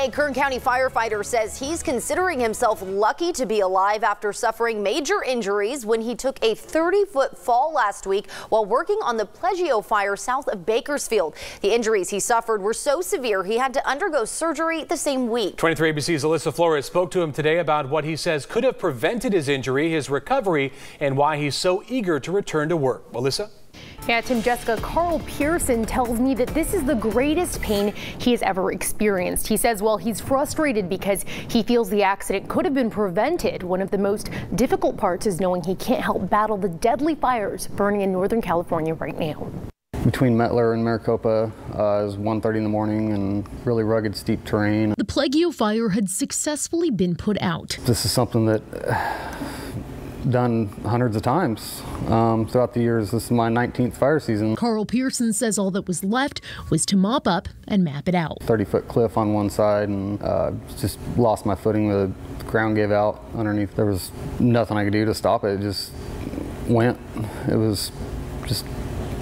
A Kern County firefighter says he's considering himself lucky to be alive after suffering major injuries when he took a 30-foot fall last week while working on the Plegio fire south of Bakersfield. The injuries he suffered were so severe he had to undergo surgery the same week. 23 ABC's Alyssa Flores spoke to him today about what he says could have prevented his injury, his recovery, and why he's so eager to return to work. Alyssa? Yeah, Tim, Jessica, Carl Pearson tells me that this is the greatest pain he has ever experienced. He says, well, he's frustrated because he feels the accident could have been prevented. One of the most difficult parts is knowing he can't help battle the deadly fires burning in Northern California right now. Between Mettler and Maricopa is 1:30 in the morning and really rugged, steep terrain. The Plegio fire had successfully been put out. This is something that done hundreds of times throughout the years. This is my 19th fire season. Carl Pearson says all that was left was to mop up and map it out. 30-foot cliff on one side and just lost my footing. The ground gave out underneath. There was nothing I could do to stop it. It just went. It was just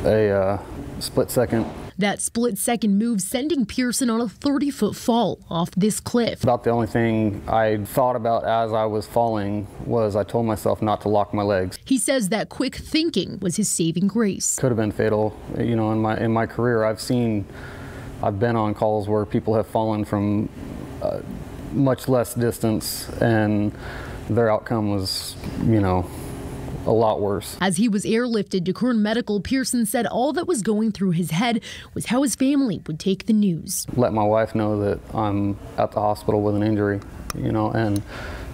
a split second. That split-second move sending Pearson on a 30-foot fall off this cliff. About the only thing I thought about as I was falling was I told myself not to lock my legs. He says that quick thinking was his saving grace. Could have been fatal. You know, in my career, I've been on calls where people have fallen from much less distance, and their outcome was, you know, a lot worse. As he was airlifted to Kern Medical, Pearson said all that was going through his head was how his family would take the news. Let my wife know that I'm at the hospital with an injury, you know, and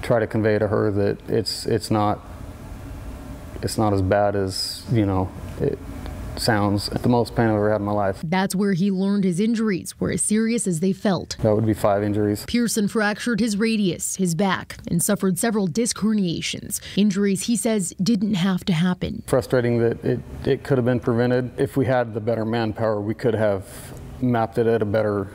try to convey to her that it's not as bad as, you know, it sounds. The most pain I've ever had in my life. That's where he learned his injuries were as serious as they felt. That would be 5 injuries. Pearson fractured his radius, his back, and suffered several disc herniations. Injuries he says didn't have to happen. Frustrating that it could have been prevented. If we had the better manpower, we could have mapped it at a better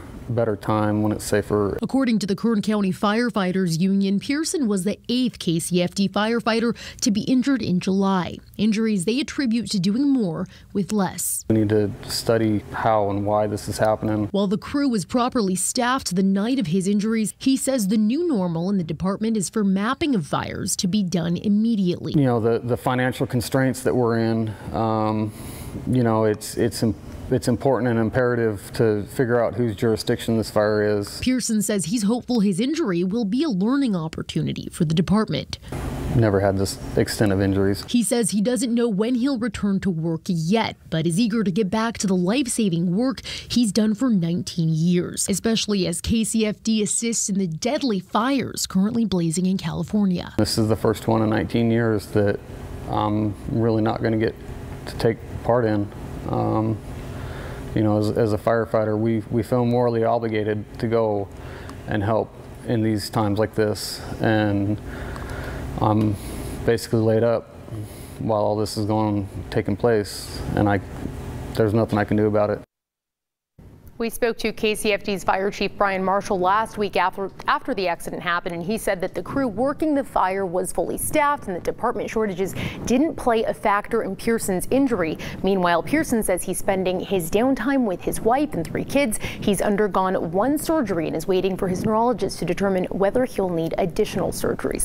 time when it's safer. According to the Kern County Firefighters Union, Pearson was the 8th KCFD firefighter to be injured in July. Injuries they attribute to doing more with less. We need to study how and why this is happening. While the crew was properly staffed the night of his injuries, he says the new normal in the department is for mapping of fires to be done immediately. You know, the financial constraints that we're in, you know, it's important and imperative to figure out whose jurisdiction this fire is. Pearson says he's hopeful his injury will be a learning opportunity for the department. Never had this extent of injuries. He says he doesn't know when he'll return to work yet, but is eager to get back to the life-saving work he's done for 19 years, especially as KCFD assists in the deadly fires currently blazing in California. This is the first one in 19 years that I'm really not going to get to take part in. You know, as a firefighter, we feel morally obligated to go and help in these times like this. And I'm basically laid up while all this is taking place, and there's nothing I can do about it. We spoke to KCFD's Fire Chief Brian Marshall last week after the accident happened, and he said that the crew working the fire was fully staffed and the department shortages didn't play a factor in Pearson's injury. Meanwhile, Pearson says he's spending his downtime with his wife and 3 kids. He's undergone 1 surgery and is waiting for his neurologist to determine whether he'll need additional surgeries.